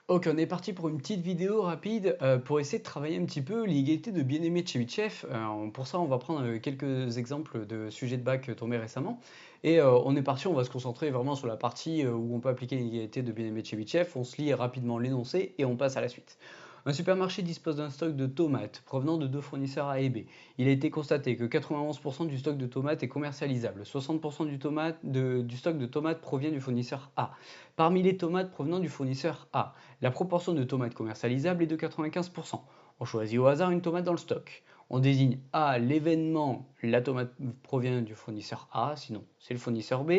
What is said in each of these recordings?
Ok, on est parti pour une petite vidéo rapide pour essayer de travailler un petit peu l'égalité de bien-aimé de Chebyshev. Pour ça, on va prendre quelques exemples de sujets de bac tombés récemment. Et on est parti, on va se concentrer vraiment sur la partie où on peut appliquer l'égalité de bien-aimé de Chebyshev. On se lit rapidement l'énoncé et on passe à la suite. Un supermarché dispose d'un stock de tomates provenant de deux fournisseurs A et B. Il a été constaté que 91% du stock de tomates est commercialisable. 60% du stock de tomates provient du fournisseur A. Parmi les tomates provenant du fournisseur A, la proportion de tomates commercialisables est de 95%. On choisit au hasard une tomate dans le stock. On désigne A l'événement, la tomate provient du fournisseur A, sinon c'est le fournisseur B,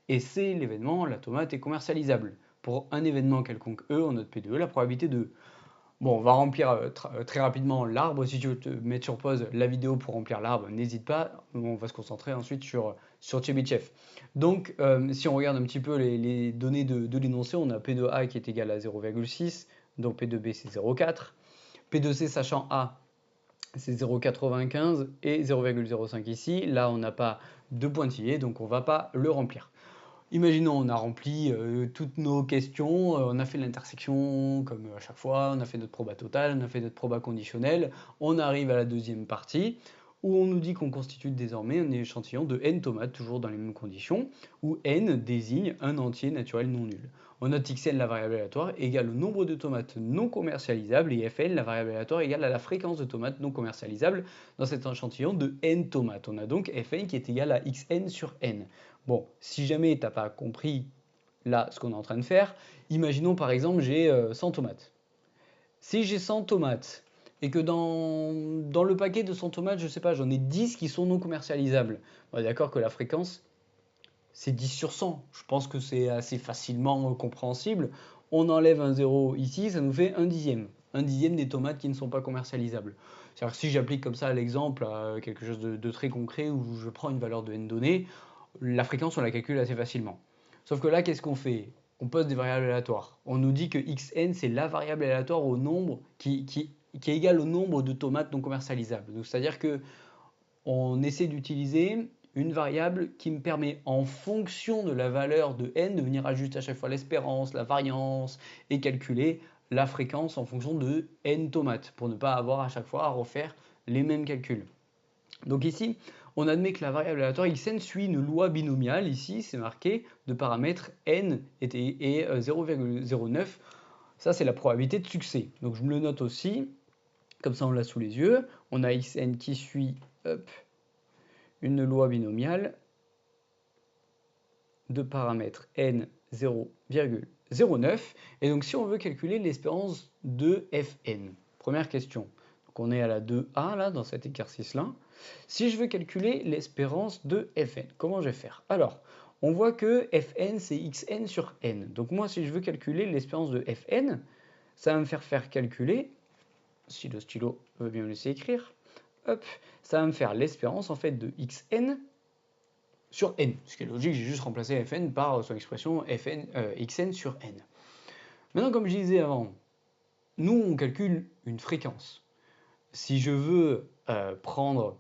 et C l'événement, la tomate est commercialisable. Pour un événement quelconque E, on note P2, la probabilité de... Bon, on va remplir très rapidement l'arbre. Si tu veux te mettre sur pause la vidéo pour remplir l'arbre, n'hésite pas. On va se concentrer ensuite sur Chebyshev. Donc, si on regarde un petit peu les données de l'énoncé, on a P de A qui est égal à 0,6, donc P de B c'est 0,4. P de C sachant A, c'est 0,95 et 0,05 ici. Là, on n'a pas de pointillé, donc on ne va pas le remplir. Imaginons, on a rempli toutes nos questions, on a fait l'intersection comme à chaque fois, on a fait notre proba totale, on a fait notre proba conditionnelle, on arrive à la deuxième partie où on nous dit qu'on constitue désormais un échantillon de n tomates, toujours dans les mêmes conditions, où n désigne un entier naturel non nul. On note xn, la variable aléatoire, égale au nombre de tomates non commercialisables, et fn, la variable aléatoire, égale à la fréquence de tomates non commercialisables dans cet échantillon de n tomates. On a donc fn qui est égal à xn sur n. Bon, si jamais tu n'as pas compris là ce qu'on est en train de faire, imaginons par exemple j'ai 100 tomates. Si j'ai 100 tomates et que dans le paquet de 100 tomates, je sais pas, j'en ai 10 qui sont non commercialisables, on est d'accord que la fréquence, c'est 10 sur 100. Je pense que c'est assez facilement compréhensible. On enlève un 0 ici, ça nous fait un dixième. Un dixième des tomates qui ne sont pas commercialisables. C'est-à-dire que si j'applique comme ça l'exemple à quelque chose de très concret où je prends une valeur de n donnée, la fréquence, on la calcule assez facilement. Sauf que là, qu'est-ce qu'on fait? On pose des variables aléatoires. On nous dit que xn, c'est la variable aléatoire au nombre qui est égale au nombre de tomates non commercialisables. Donc, c'est-à-dire que on essaie d'utiliser une variable qui me permet, en fonction de la valeur de n, de venir ajuster à chaque fois l'espérance, la variance et calculer la fréquence en fonction de n tomates pour ne pas avoir à chaque fois à refaire les mêmes calculs. Donc ici, on admet que la variable aléatoire xn suit une loi binomiale. Ici, c'est marqué de paramètre n et 0,09. Ça, c'est la probabilité de succès. Donc je me le note aussi. Comme ça, on l'a sous les yeux. On a xn qui suit une loi binomiale de paramètre n 0,09. Et donc, si on veut calculer l'espérance de fn, première question. Donc, on est à la 2a là, dans cet exercice-là. Si je veux calculer l'espérance de fn, comment je vais faire? Alors, on voit que fn, c'est xn sur n. Donc, moi, si je veux calculer l'espérance de fn, ça va me faire calculer, si le stylo veut bien me laisser écrire, hop, ça va me faire l'espérance en fait de xn sur n. Ce qui est logique, j'ai juste remplacé fn par son expression xn sur n. Maintenant, comme je disais avant, nous, on calcule une fréquence. Si je veux prendre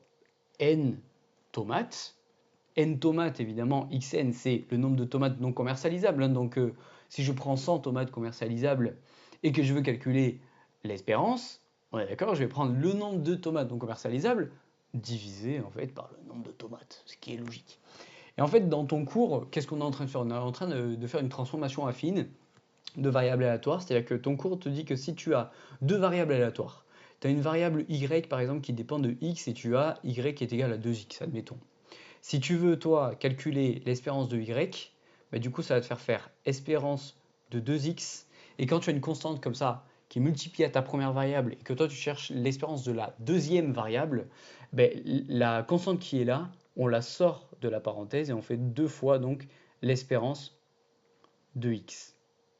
n tomates, évidemment, xn, c'est le nombre de tomates non commercialisables. Hein, donc, si je prends 100 tomates commercialisables et que je veux calculer l'espérance, on est d'accord, je vais prendre le nombre de tomates non commercialisables divisé en fait par le nombre de tomates, ce qui est logique. Et en fait, dans ton cours, qu'est-ce qu'on est en train de faire? On est en train de faire une transformation affine de variables aléatoires, c'est-à-dire que ton cours te dit que si tu as deux variables aléatoires, tu as une variable y par exemple qui dépend de x et tu as y qui est égal à 2x, admettons. Si tu veux, toi, calculer l'espérance de y, bah, du coup, ça va te faire espérance de 2x. Et quand tu as une constante comme ça, qui est multipliée à ta première variable, et que toi, tu cherches l'espérance de la deuxième variable, bah, la constante qui est là, on la sort de la parenthèse et on fait deux fois donc l'espérance de x.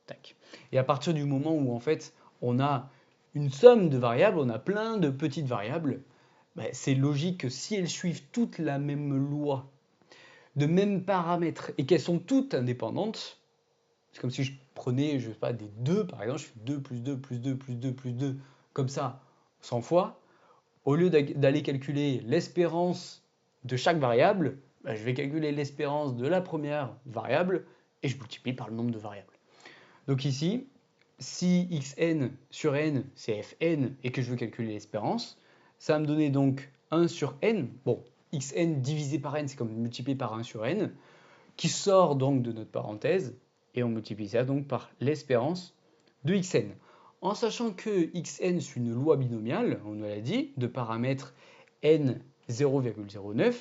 Tac. Et à partir du moment où en fait on a une somme de variables, on a plein de petites variables, ben, c'est logique que si elles suivent toutes la même loi, de même paramètres, et qu'elles sont toutes indépendantes, c'est comme si je prenais, je sais pas, des 2 par exemple, je fais 2 plus 2 plus 2 plus 2 plus 2, comme ça, 100 fois, au lieu d'aller calculer l'espérance de chaque variable, ben, je vais calculer l'espérance de la première variable et je multiplie par le nombre de variables. Donc ici, si xn sur n, c'est fn, et que je veux calculer l'espérance, ça va me donner donc 1 sur n. Bon, xn divisé par n, c'est comme multiplié par 1 sur n, qui sort donc de notre parenthèse, et on multiplie ça donc par l'espérance de xn. En sachant que xn suit une loi binomiale, on nous l'a dit, de paramètres n 0,09,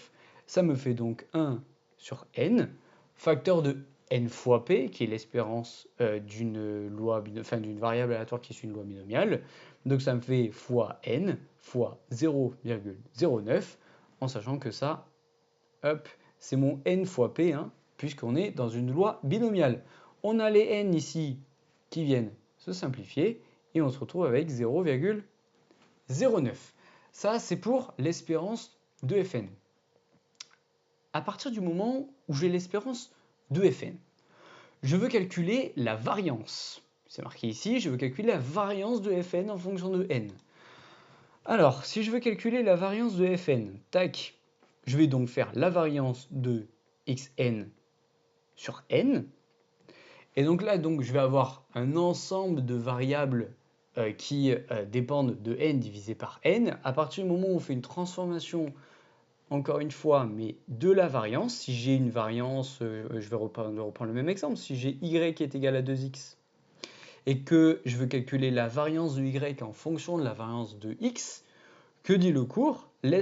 ça me fait donc 1 sur n, facteur de n fois p, qui est l'espérance d'une variable aléatoire qui suit une loi binomiale. Donc ça me fait fois n fois 0,09, en sachant que ça, hop, c'est mon n fois p, hein, puisqu'on est dans une loi binomiale. On a les n ici qui viennent se simplifier, et on se retrouve avec 0,09. Ça, c'est pour l'espérance de Fn. À partir du moment où j'ai l'espérance de Fn, je veux calculer la variance. C'est marqué ici, je veux calculer la variance de Fn en fonction de n. Alors, si je veux calculer la variance de Fn, tac, je vais donc faire la variance de xn sur n. Et donc là, je vais avoir un ensemble de variables qui dépendent de n divisé par n. À partir du moment où on fait une transformation, encore une fois, mais de la variance, si j'ai une variance, je vais reprendre le même exemple, si j'ai y qui est égal à 2x, et que je veux calculer la variance de y en fonction de la variance de x, que dit le cours? La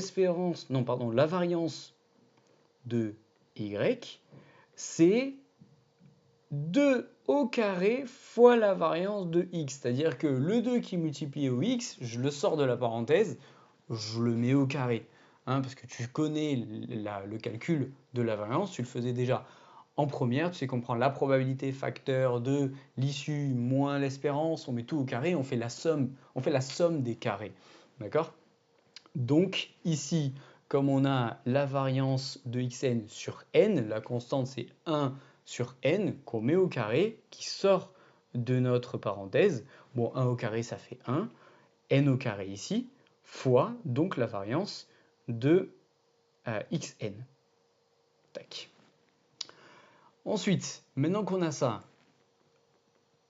variance de y, c'est 2 au carré fois la variance de x. C'est-à-dire que le 2 qui multiplie au x, je le sors de la parenthèse, je le mets au carré. Hein, parce que tu connais le calcul de la variance, tu le faisais déjà en première, tu sais qu'on prend la probabilité facteur de l'issue moins l'espérance, on met tout au carré, on fait la somme des carrés. D'accord? Donc ici, comme on a la variance de xn sur n, la constante c'est 1 sur n qu'on met au carré, qui sort de notre parenthèse. Bon, 1 au carré ça fait 1, n au carré ici, fois donc la variance de xn. Tac. Ensuite, maintenant qu'on a ça,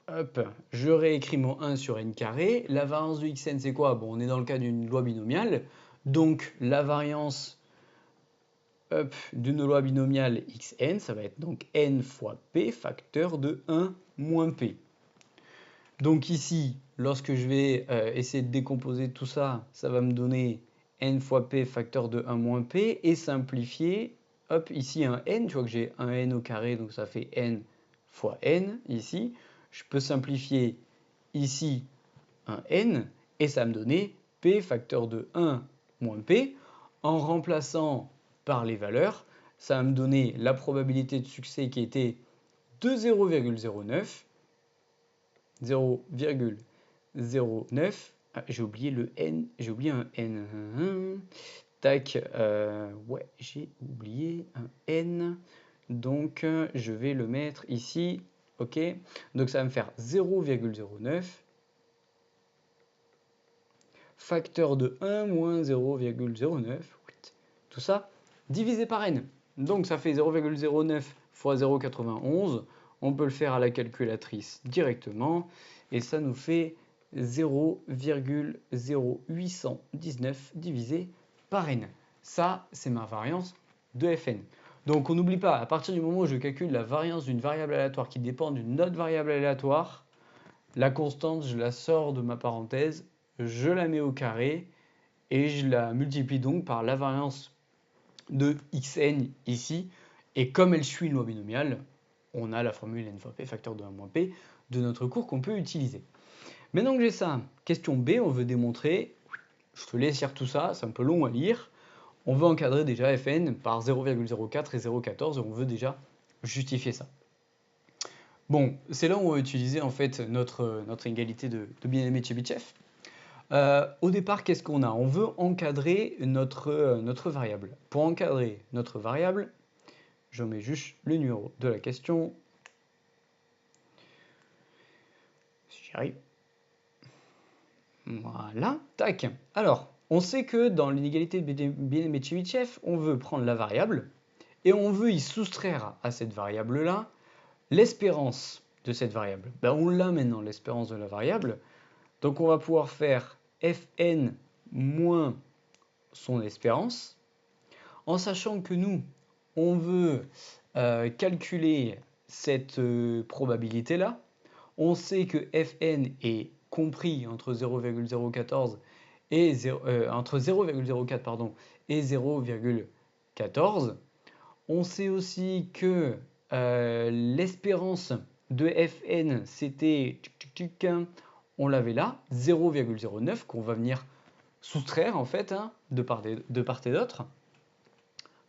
hop, je réécris mon 1 sur n carré. La variance de xn, c'est quoi? Bon, on est dans le cas d'une loi binomiale. Donc, la variance d'une loi binomiale xn, ça va être donc n fois p, facteur de 1 moins p. Donc ici, lorsque je vais essayer de décomposer tout ça, ça va me donner n fois p, facteur de 1 moins p, et simplifier, hop, ici un n, tu vois que j'ai un n au carré, donc ça fait n fois n, ici. Je peux simplifier ici un n, et ça va me donner p facteur de 1 moins p. En remplaçant par les valeurs, ça va me donner la probabilité de succès qui était de 0,09. 0,09. Ah, j'ai oublié le n, j'ai oublié un n. Tac, ouais, j'ai oublié un n. Donc, je vais le mettre ici. Ok, donc ça va me faire 0,09 facteur de 1 moins 0,09. Tout ça divisé par n. Donc ça fait 0,09 fois 0,91. On peut le faire à la calculatrice directement. Et ça nous fait 0,0819 divisé par n. Ça, c'est ma variance de Fn. Donc on n'oublie pas, à partir du moment où je calcule la variance d'une variable aléatoire qui dépend d'une autre variable aléatoire, la constante, je la sors de ma parenthèse, je la mets au carré et je la multiplie donc par la variance de xn ici. Et comme elle suit une loi binomiale, on a la formule n fois p, facteur de 1 moins p, de notre cours qu'on peut utiliser. Maintenant que j'ai ça, question B, on veut démontrer, je te laisse lire tout ça, c'est un peu long à lire, on veut encadrer déjà Fn par 0,04 et 0,14 et on veut déjà justifier ça. Bon, c'est là où on va utiliser en fait notre égalité de bien-aimé de Chebyshev. Au départ, qu'est-ce qu'on a? On veut encadrer notre variable. Pour encadrer notre variable, je mets juste le numéro de la question. Si j'y arrive. Voilà, tac. Alors, on sait que dans l'inégalité de bien-aimé de Chebyshev, on veut prendre la variable et on veut y soustraire à cette variable-là l'espérance de cette variable? Ben, on l'a maintenant, l'espérance de la variable. Donc on va pouvoir faire fn moins son espérance, en sachant que nous, on veut calculer cette probabilité-là. On sait que fn est compris entre 0,014 et entre 0,04 pardon, et 0,14. On sait aussi que l'espérance de fn, c'était, on l'avait là, 0,09 qu'on va venir soustraire en fait de part et d'autre.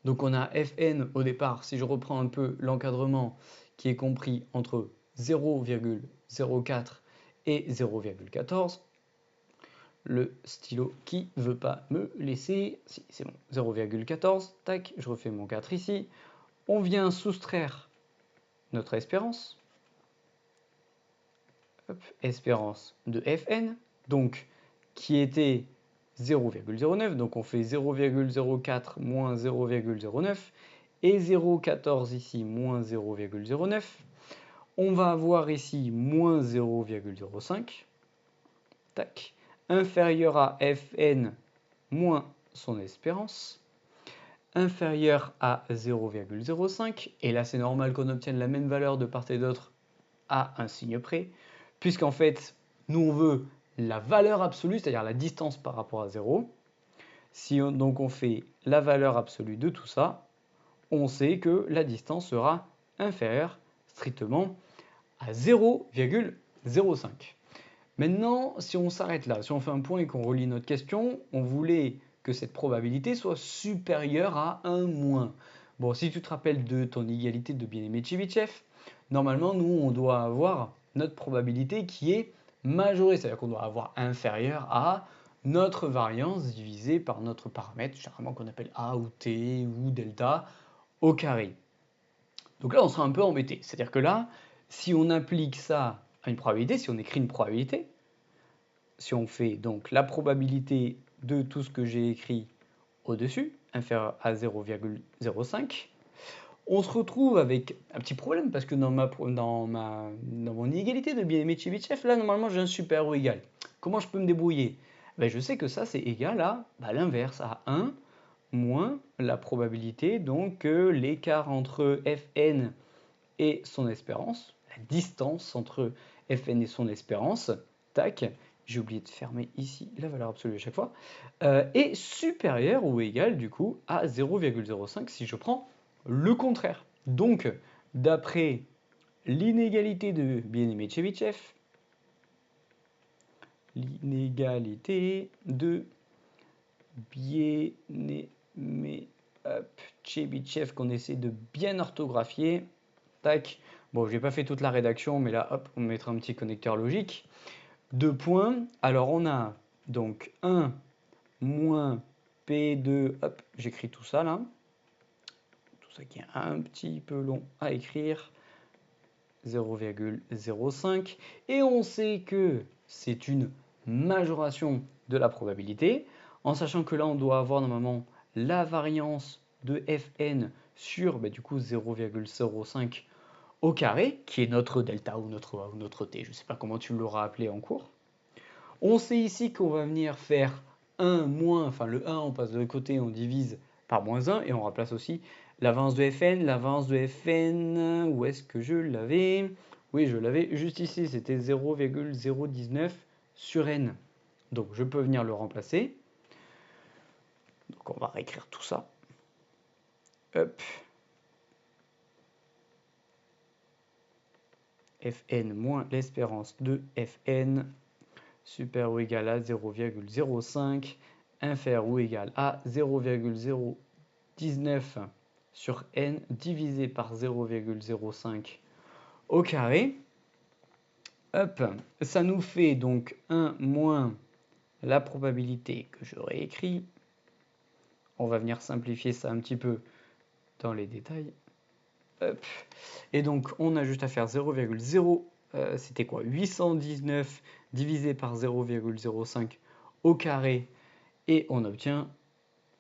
Donc on a fn au départ, si je reprends un peu l'encadrement, qui est compris entre 0,04 et 0,14. Le stylo qui ne veut pas me laisser, si c'est bon, 0,14, tac, je refais mon 4 ici. On vient soustraire notre espérance, hop, espérance de fn, donc qui était 0,09, donc on fait 0,04 moins 0,09 et 0,14 ici moins 0,09. On va avoir ici moins 0,05, tac, inférieur à fn moins son espérance, inférieur à 0,05, et là c'est normal qu'on obtienne la même valeur de part et d'autre à un signe près, puisqu'en fait, nous on veut la valeur absolue, c'est-à-dire la distance par rapport à 0. Si donc on fait la valeur absolue de tout ça, on sait que la distance sera inférieure strictement à 0,05. Maintenant, si on s'arrête là, si on fait un point et qu'on relit notre question, on voulait que cette probabilité soit supérieure à 1 moins. Bon, si tu te rappelles de ton égalité de Bien-Aimé-Tchebychev, normalement, nous, on doit avoir notre probabilité qui est majorée, c'est-à-dire qu'on doit avoir inférieur à notre variance divisée par notre paramètre, généralement qu'on appelle A ou T ou delta au carré. Donc là, on sera un peu embêté. C'est-à-dire que là, si on applique ça à une probabilité, si on écrit une probabilité, si on fait donc la probabilité de tout ce que j'ai écrit au-dessus, inférieur à 0,05, on se retrouve avec un petit problème parce que dans mon inégalité de Bien-Aimé-Tchebychev, là, normalement, j'ai un super ou égal. Comment je peux me débrouiller? Ben, je sais que ça, c'est égal à l'inverse, à 1 moins la probabilité, donc l'écart entre Fn et son espérance, la distance entre Fn et son espérance, tac, j'ai oublié de fermer ici la valeur absolue à chaque fois, est supérieur ou égal du coup à 0,05 si je prends le contraire. Donc, d'après l'inégalité de Bien-Aimé-Tchebychev, l'inégalité de Bien-Aimé-Tchebychev qu'on essaie de bien orthographier, tac, bon, j'ai pas fait toute la rédaction, mais là, hop, on mettra un petit connecteur logique. 2 points. Alors, on a donc 1 moins P2, hop, j'écris tout ça là. Tout ça qui est un petit peu long à écrire. 0,05. Et on sait que c'est une majoration de la probabilité, en sachant que là, on doit avoir normalement la variance de Fn sur du coup 0,05 au carré, qui est notre delta ou notre A ou notre T, je ne sais pas comment tu l'auras appelé en cours. On sait ici qu'on va venir faire 1 moins, enfin le 1 on passe de l'autre côté, on divise par moins 1 et on remplace aussi l'avance de Fn. L'avance de Fn, où est-ce que je l'avais? Oui, je l'avais juste ici, c'était 0,019 sur n. Donc je peux venir le remplacer. Donc on va réécrire tout ça. Hop. Fn moins l'espérance de Fn supérieur ou égal à 0,05 inférieur ou égal à 0,019 sur n divisé par 0,05 au carré. Hop, ça nous fait donc 1 moins la probabilité que je réécris. On va venir simplifier ça un petit peu dans les détails. Hop. Et donc on a juste à faire 0,0, c'était quoi, 819 divisé par 0,05 au carré, et on obtient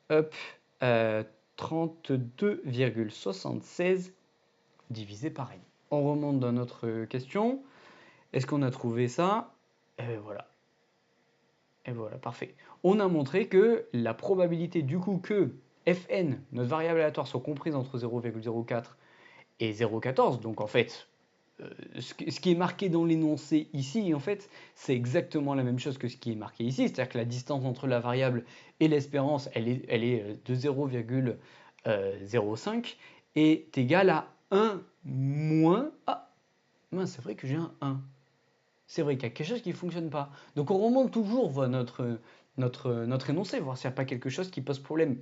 32,76 divisé par n. on remonte dans notre question. Est-ce qu'on a trouvé ça? Et voilà. Et voilà, parfait. On a montré que la probabilité du coup que fn, notre variable aléatoire, soit comprise entre 0,04 et 0,14, donc en fait, ce qui est marqué dans l'énoncé ici, en fait, c'est exactement la même chose que ce qui est marqué ici, c'est-à-dire que la distance entre la variable et l'espérance, elle est de 0,05 est égale à 1 moins... Ah, mince, c'est vrai que j'ai un 1. C'est vrai qu'il y a quelque chose qui ne fonctionne pas. Donc on remonte toujours voir notre énoncé, voir s'il n'y a pas quelque chose qui pose problème.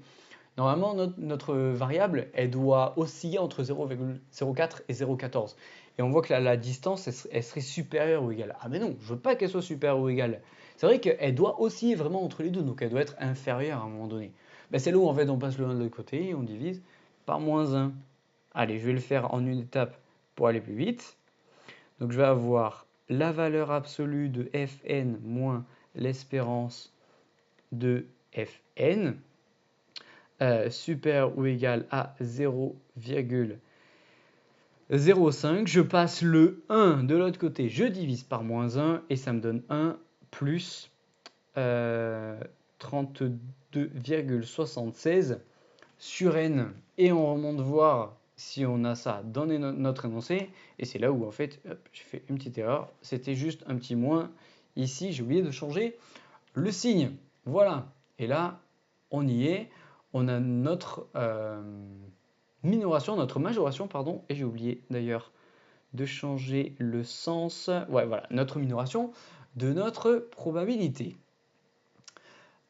Normalement, notre variable, elle doit osciller entre 0,04 et 0,14. Et on voit que la distance, elle serait supérieure ou égale. Ah mais non, je veux pas qu'elle soit supérieure ou égale. C'est vrai qu'elle doit osciller vraiment entre les deux, donc elle doit être inférieure à un moment donné. Ben c'est là où en fait on passe le 1 de l'autre côté et on divise par moins 1. Allez, je vais le faire en une étape pour aller plus vite. Donc je vais avoir la valeur absolue de fn moins l'espérance de fn supérieur ou égal à 0,05. Je passe le 1 de l'autre côté, je divise par moins 1 et ça me donne 1 plus 32,76 sur n. Et on remonte voir si on a ça dans notre énoncé. Et c'est là où en fait, j'ai fait une petite erreur. C'était juste un petit moins. Ici, j'ai oublié de changer le signe. Voilà. Et là, on y est. On a notre minoration, notre majoration, pardon. Et j'ai oublié d'ailleurs de changer le sens. Ouais, voilà, notre minoration de notre probabilité.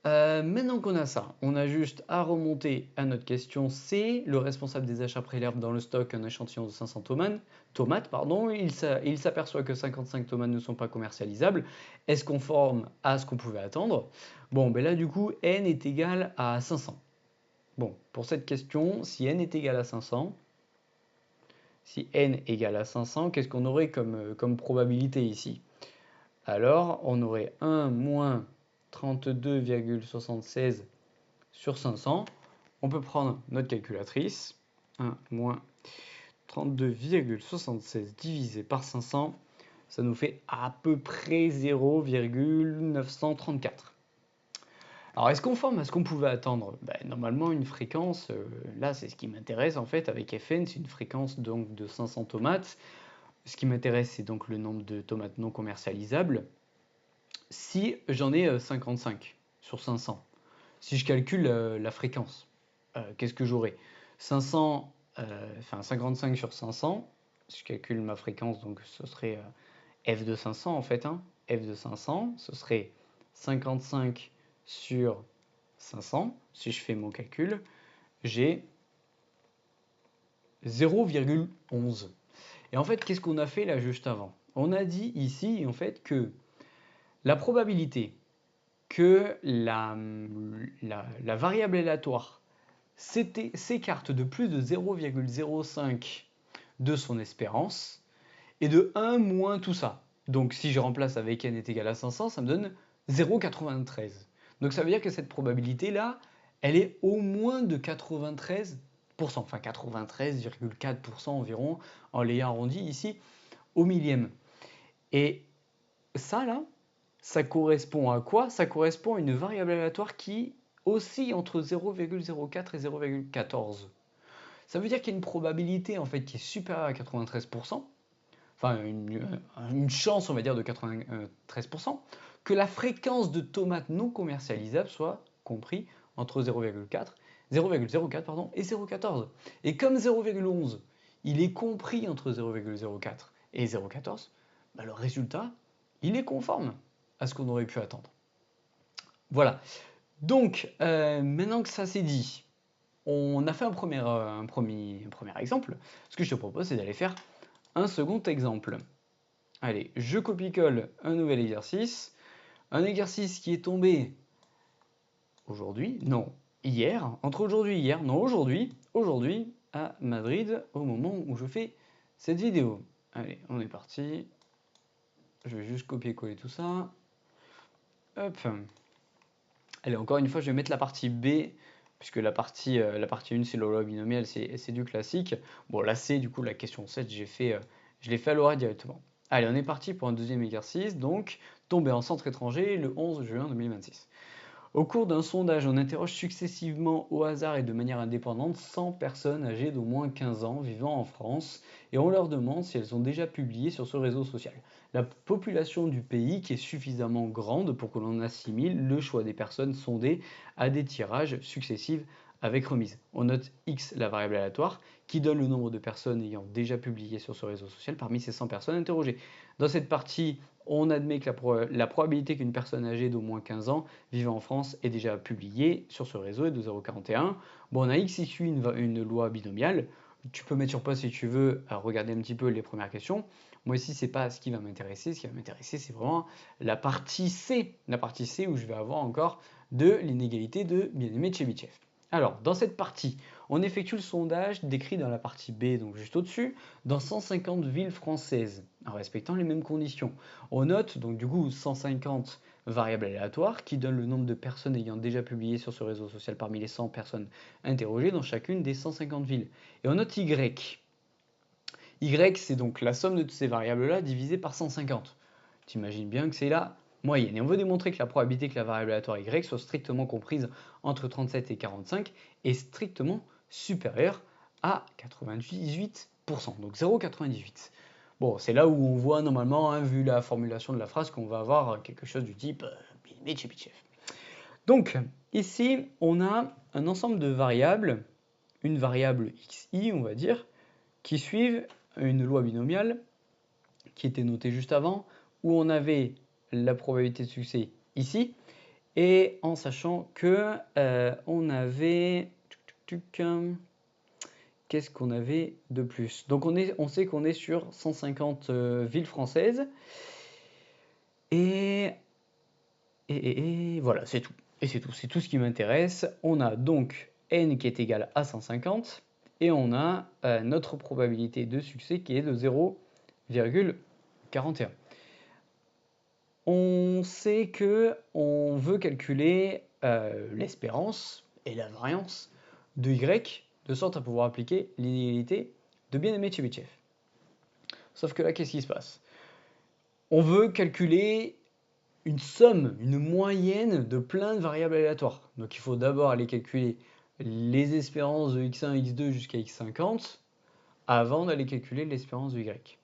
Maintenant qu'on a ça, on a juste à remonter à notre question C. Le responsable des achats prélève dans le stock un échantillon de 500 tomates. Il s'aperçoit que 55 tomates ne sont pas commercialisables. Est-ce conforme à ce qu'on pouvait attendre? Bon, ben là du coup, n est égal à 500. Bon, pour cette question, si n est égal à 500, qu'est-ce qu'on aurait comme probabilité ici? Alors, on aurait 1 moins 32,76 sur 500. On peut prendre notre calculatrice. 1 moins 32,76 divisé par 500, ça nous fait à peu près 0,934. Alors, est-ce conforme à ce qu'on pouvait attendre? Normalement, une fréquence, là c'est ce qui m'intéresse en fait avec fn, c'est une fréquence donc de 500 tomates. Ce qui m'intéresse, c'est donc le nombre de tomates non commercialisables. Si j'en ai 55 sur 500, si je calcule la fréquence, qu'est-ce que j'aurai? 55 sur 500, si je calcule ma fréquence, donc ce serait f de 500 en fait. F de 500, ce serait 55 sur 500. Si je fais mon calcul, j'ai 0,11. Et en fait, qu'est-ce qu'on a fait là juste avant? On a dit ici en fait que la probabilité que la variable aléatoire s'écarte de plus de 0,05 de son espérance et de 1 moins tout ça. Donc si je remplace avec n est égal à 500, ça me donne 0,93. Donc ça veut dire que cette probabilité-là, elle est au moins de 93%, enfin 93,4% environ, en l'ayant arrondi ici au millième. Et ça là, ça correspond à quoi? Ça correspond à une variable aléatoire qui oscille entre 0,04 et 0,14. Ça veut dire qu'il y a une probabilité en fait qui est supérieure à 93%, enfin une chance on va dire de 93%, que la fréquence de tomates non commercialisables soit compris entre 0,04 et 0,14. Et comme 0,11, il est compris entre 0,04 et 0,14, le résultat, il est conforme à ce qu'on aurait pu attendre. Voilà. Donc, maintenant que ça c'est dit, on a fait un premier exemple. Ce que je te propose, c'est d'aller faire un second exemple. Allez, je copie-colle un nouvel exercice. Un exercice qui est tombé aujourd'hui, non, hier, entre aujourd'hui et hier, non, aujourd'hui à Madrid, au moment où je fais cette vidéo. Allez, on est parti. Je vais juste copier-coller tout ça. Hop. Allez, encore une fois, je vais mettre la partie B, puisque la partie 1, c'est le loi binomial, c'est du classique. Bon, là, c'est du coup la question 7, j'ai fait Je l'ai fait à l'oral directement. Allez, on est parti pour un deuxième exercice, donc tomber en centre étranger le 11 juin 2026. Au cours d'un sondage, on interroge successivement au hasard et de manière indépendante 100 personnes âgées d'au moins 15 ans vivant en France et on leur demande si elles ont déjà publié sur ce réseau social. La population du pays qui est suffisamment grande pour que l'on assimile le choix des personnes sondées à des tirages successifs avec remise. On note X, la variable aléatoire, qui donne le nombre de personnes ayant déjà publié sur ce réseau social parmi ces 100 personnes interrogées. Dans cette partie, on admet que la probabilité qu'une personne âgée d'au moins 15 ans vivant en France ait déjà publié sur ce réseau est de 0,41. Bon, on a X issu une loi binomiale. Tu peux mettre sur pause si tu veux, regarder un petit peu les premières questions. Moi ici, c'est pas ce qui va m'intéresser. Ce qui va m'intéresser, c'est vraiment la partie C. La partie C où je vais avoir encore de l'inégalité de bien-aimé de Chebyshev. Alors, dans cette partie, on effectue le sondage décrit dans la partie B, donc juste au-dessus, dans 150 villes françaises, en respectant les mêmes conditions. On note donc du coup 150 variables aléatoires qui donnent le nombre de personnes ayant déjà publié sur ce réseau social parmi les 100 personnes interrogées dans chacune des 150 villes. Et on note Y. Y, c'est donc la somme de toutes ces variables-là divisée par 150. Tu imagines bien que c'est la moyenne. Et on veut démontrer que la probabilité que la variable aléatoire Y soit strictement comprise entre 37 et 45 est strictement supérieure à 98%, donc 0,98. Bon, c'est là où on voit normalement, hein, vu la formulation de la phrase, qu'on va avoir quelque chose du type Chebyshev. Donc, ici, on a un ensemble de variables, une variable xi, on va dire, qui suivent une loi binomiale qui était notée juste avant, où on avait la probabilité de succès ici, et en sachant que on avait... Qu'est-ce qu'on avait de plus? Donc on sait qu'on est sur 150 villes françaises, et voilà, c'est tout. Et c'est tout ce qui m'intéresse. On a donc n qui est égal à 150, et on a notre probabilité de succès qui est de 0,41. On sait que on veut calculer l'espérance et la variance de y, de sorte à pouvoir appliquer l'inégalité de bien-aimé de Chebyshev. Sauf que là, qu'est-ce qui se passe? On veut calculer une somme, une moyenne de plein de variables aléatoires. Donc il faut d'abord aller calculer les espérances de x1, x2 jusqu'à x50 avant d'aller calculer l'espérance de y.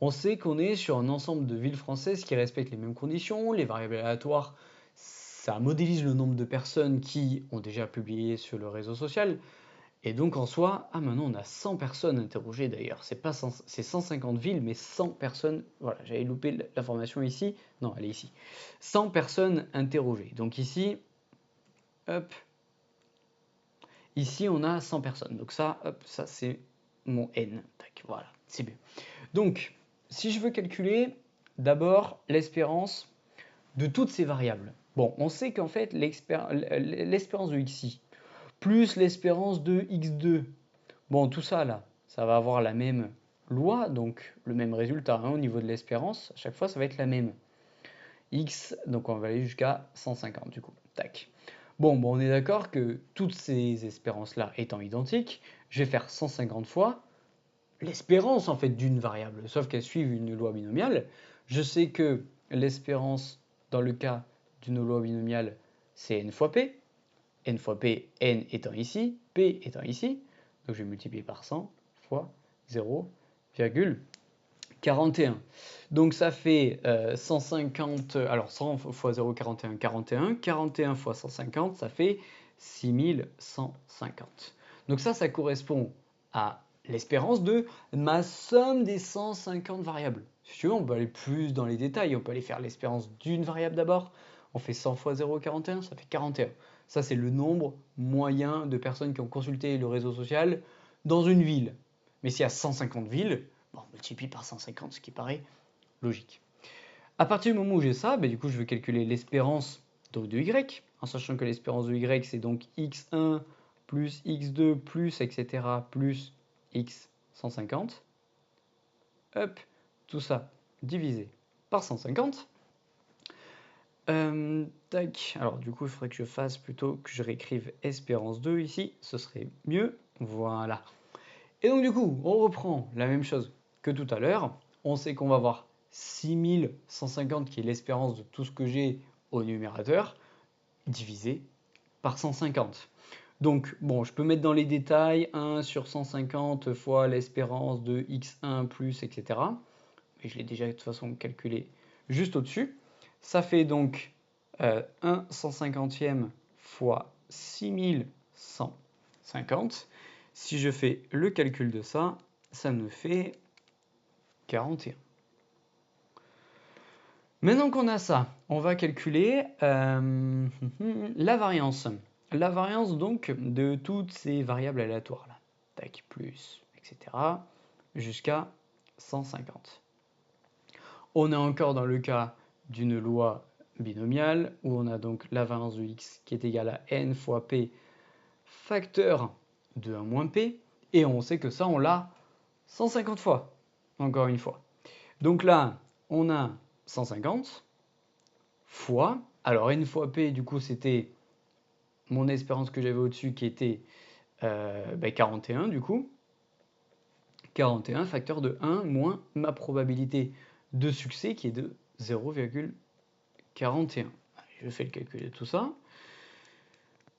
On sait qu'on est sur un ensemble de villes françaises qui respectent les mêmes conditions. Les variables aléatoires, ça modélise le nombre de personnes qui ont déjà publié sur le réseau social. Et donc en soi, maintenant on a 100 personnes interrogées d'ailleurs. C'est 150 villes, mais 100 personnes. Voilà, j'avais loupé l'information ici. Non, elle est ici. 100 personnes interrogées. Donc ici, hop. Ici on a 100 personnes. Donc ça, hop, ça c'est mon N. Tac, voilà, c'est bien. Donc, si je veux calculer d'abord l'espérance de toutes ces variables. Bon, on sait qu'en fait l'espérance de xi plus l'espérance de x2, bon tout ça là, ça va avoir la même loi, donc le même résultat hein, au niveau de l'espérance, à chaque fois ça va être la même. X, donc on va aller jusqu'à 150 du coup, tac. Bon, on est d'accord que toutes ces espérances là étant identiques, je vais faire 150 fois l'espérance en fait d'une variable, sauf qu'elles suivent une loi binomiale. Je sais que l'espérance dans le cas d'une loi binomiale, c'est n fois p. N fois p, n étant ici, p étant ici. Donc je vais multiplier par 100 fois 0,41. Donc ça fait 150, alors 100 fois 0,41, 41. 41 fois 150, ça fait 6150. Donc ça correspond à l'espérance de ma somme des 150 variables. Si tu veux, on peut aller plus dans les détails. On peut aller faire l'espérance d'une variable d'abord. On fait 100 fois 0,41, ça fait 41. Ça, c'est le nombre moyen de personnes qui ont consulté le réseau social dans une ville. Mais s'il y a 150 villes, on multiplie par 150, ce qui paraît logique. À partir du moment où j'ai ça, du coup, je vais calculer l'espérance de y, en sachant que l'espérance de y, c'est donc x1 plus x2 plus etc. plus x 150. Hop, tout ça divisé par 150. Tac, alors du coup, il faudrait que je fasse plutôt que je réécrive espérance 2 ici, ce serait mieux. Voilà. Et donc du coup, on reprend la même chose que tout à l'heure, on sait qu'on va avoir 6150 qui est l'espérance de tout ce que j'ai au numérateur, divisé par 150. Donc, bon, je peux mettre dans les détails 1 sur 150 fois l'espérance de x1 plus, etc. Mais je l'ai déjà de toute façon calculé juste au-dessus. Ça fait donc 1 150e fois 6150. Si je fais le calcul de ça, ça me fait 41. Maintenant qu'on a ça, on va calculer la variance. La variance donc de toutes ces variables aléatoires là. Tac, plus, etc. jusqu'à 150. On est encore dans le cas d'une loi binomiale où on a donc la variance de x qui est égale à n fois p facteur de 1 moins p, et on sait que ça on l'a 150 fois, encore une fois. Donc là, on a 150 fois, alors n fois p du coup c'était mon espérance que j'avais au-dessus qui était 41 du coup, 41 facteur de 1 moins ma probabilité de succès qui est de 0,41. Je fais le calcul de tout ça.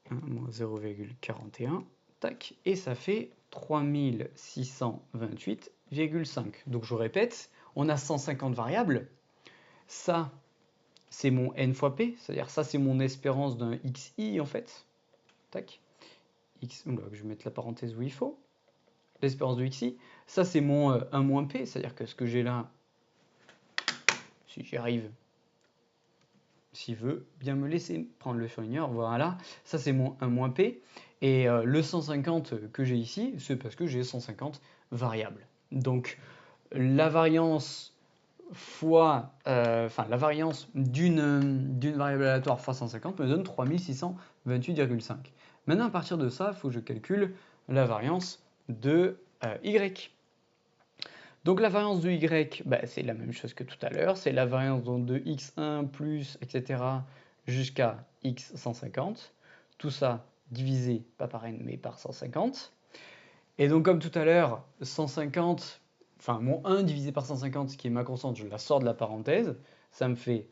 1 moins 0,41, tac, et ça fait 3628,5. Donc je répète, on a 150 variables. Ça, c'est mon n fois p, c'est-à-dire ça, c'est mon espérance d'un xi en fait. Tac. X, je vais mettre la parenthèse où il faut. L'espérance de xi. Ça, c'est mon 1 moins p, c'est-à-dire que ce que j'ai là, si j'y arrive, s'il veut bien me laisser prendre le surligneur, voilà, ça c'est mon 1 moins p, et le 150 que j'ai ici, c'est parce que j'ai 150 variables. Donc la variance fois, la variance d'une variable aléatoire fois 150 me donne 3628,5. Maintenant, à partir de ça, il faut que je calcule la variance de y. Donc la variance de y, c'est la même chose que tout à l'heure, c'est la variance de x1 plus, etc. jusqu'à x 150. Tout ça divisé, pas par n, mais par 150. Et donc comme tout à l'heure, 150, mon 1 divisé par 150, qui est ma constante, je la sors de la parenthèse, ça me fait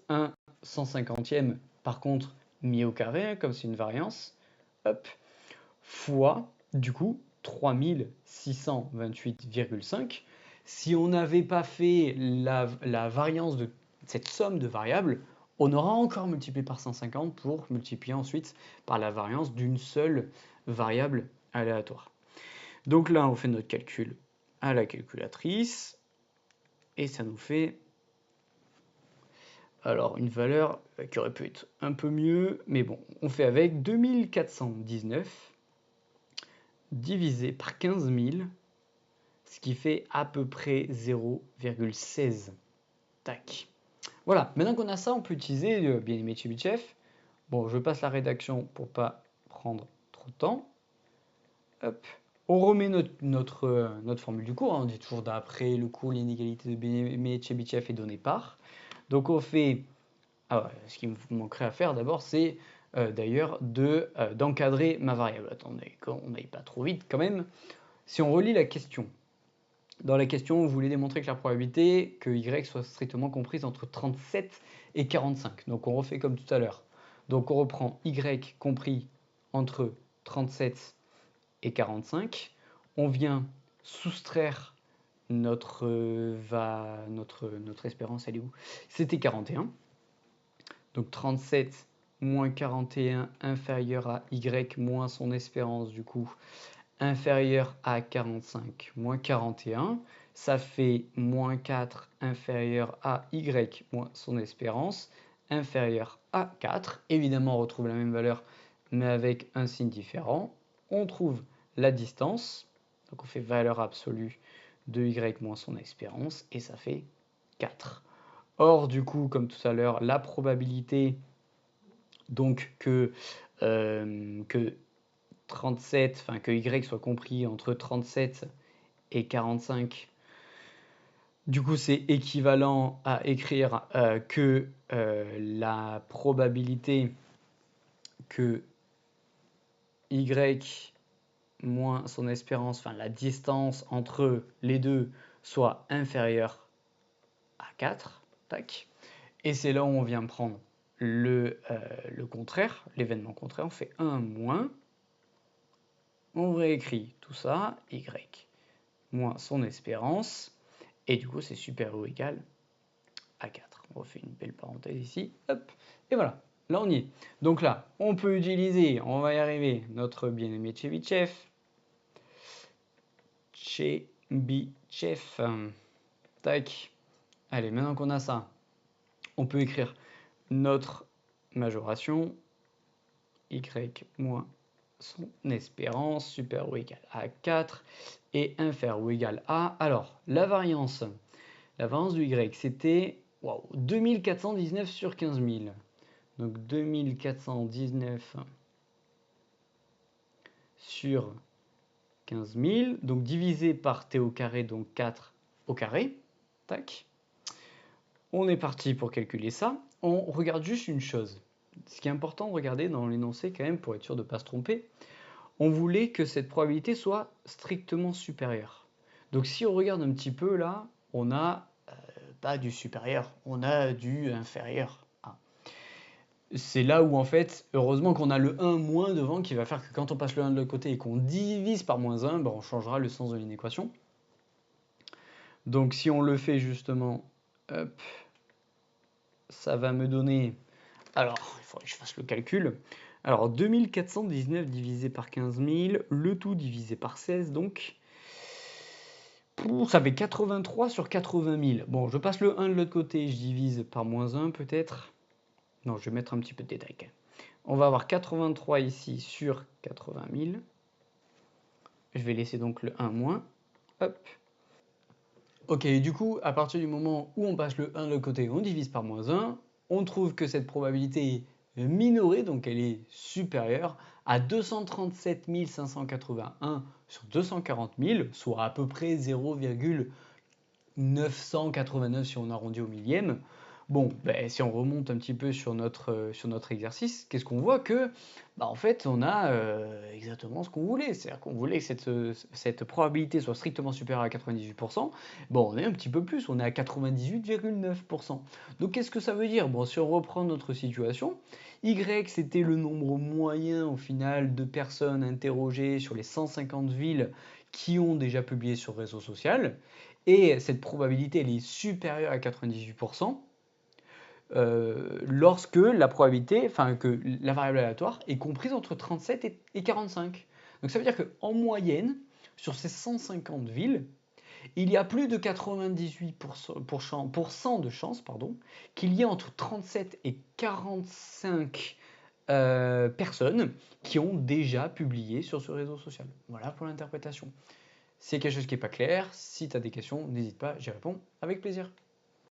1 150e, par contre, mis au carré, comme c'est une variance, hop, fois, du coup, 3628,5. Si on n'avait pas fait la variance de cette somme de variables, on aura encore multiplié par 150 pour multiplier ensuite par la variance d'une seule variable aléatoire. Donc là, on fait notre calcul à la calculatrice, et ça nous fait alors une valeur qui aurait pu être un peu mieux, mais bon, on fait avec 2419 divisé par 15 000, ce qui fait à peu près 0,16. Tac. Voilà, maintenant qu'on a ça, on peut utiliser bien-aimé Chebyshev. Bon, je passe la rédaction pour pas prendre trop de temps. Hop. On remet notre formule du cours, hein. On dit toujours d'après le cours, l'inégalité de bien-aimé Chebyshev est donnée par. Donc on fait... ce qui me manquerait à faire d'abord, c'est d'ailleurs d'encadrer ma variable. Attendez, qu'on n'aille pas trop vite quand même. Si on relit la question, dans la question, vous voulez démontrer que la probabilité que y soit strictement comprise entre 37 et 45. Donc on refait comme tout à l'heure. Donc on reprend y compris entre 37 et 45. On vient soustraire notre espérance, elle est où? C'était 41. Donc 37 moins 41 inférieur à y moins son espérance, du coup, inférieur à 45 moins 41, ça fait moins 4 inférieur à y moins son espérance, inférieur à 4. Évidemment, on retrouve la même valeur, mais avec un signe différent. On trouve la distance, donc on fait valeur absolue de y moins son espérance, et ça fait 4. Or, du coup, comme tout à l'heure, la probabilité donc que 37, que y soit compris entre 37 et 45, du coup c'est équivalent à écrire que la probabilité que y moins son espérance, la distance entre les deux soit inférieur à 4. Tac. Et c'est là où on vient prendre le contraire, l'événement contraire. On fait 1 moins. On réécrit tout ça, y moins son espérance. Et du coup, c'est supérieur ou égal à 4. On refait une belle parenthèse ici. Hop. Et voilà. Là, on y est. Donc là, on peut utiliser, on va y arriver, notre bien-aimé Chebyshev. Tac. Allez, maintenant qu'on a ça, on peut écrire notre majoration, y moins son espérance, supérieur ou égal à 4, et inférieur ou égal à... Alors, la variance du y, c'était 2419 sur 15 000. Donc 2419 sur 15 000, donc divisé par t au carré, donc 4 au carré. Tac. On est parti pour calculer ça. On regarde juste une chose. Ce qui est important de regarder dans l'énoncé quand même pour être sûr de ne pas se tromper, on voulait que cette probabilité soit strictement supérieure. Donc si on regarde un petit peu là, on n'a pas du supérieur, on a du inférieur. C'est là où en fait, heureusement qu'on a le 1 moins devant qui va faire que quand on passe le 1 de l'autre côté et qu'on divise par moins 1, on changera le sens de l'inéquation. Donc si on le fait justement, hop, ça va me donner... Alors, il faudrait que je fasse le calcul. Alors, 2419 divisé par 15 000, le tout divisé par 16, donc... Ça fait 83 sur 80 000. Bon, je passe le 1 de l'autre côté, je divise par moins 1 peut-être. Non, je vais mettre un petit peu de détail. On va avoir 83 ici sur 80 000. Je vais laisser donc le 1 moins. Hop. Ok, du coup, à partir du moment où on passe le 1 de l'autre côté, on divise par moins 1, on trouve que cette probabilité est minorée, donc elle est supérieure à 237 581 sur 240 000, soit à peu près 0,989 si on arrondit au millième. Bon, si on remonte un petit peu sur notre exercice, qu'est-ce qu'on voit que, en fait, on a exactement ce qu'on voulait. C'est-à-dire qu'on voulait que cette probabilité soit strictement supérieure à 98%. Bon, on est un petit peu plus, on est à 98,9%. Donc, qu'est-ce que ça veut dire? Bon, si on reprend notre situation, Y, c'était le nombre moyen, au final, de personnes interrogées sur les 150 villes qui ont déjà publié sur réseau social. Et cette probabilité, elle est supérieure à 98%. Lorsque la probabilité, enfin que la variable aléatoire est comprise entre 37 et 45. Donc ça veut dire qu'en moyenne, sur ces 150 villes, il y a plus de 98% de chances qu'il y ait entre 37 et 45 personnes qui ont déjà publié sur ce réseau social. Voilà pour l'interprétation. Si y a quelque chose qui n'est pas clair, si tu as des questions, n'hésite pas, j'y réponds avec plaisir.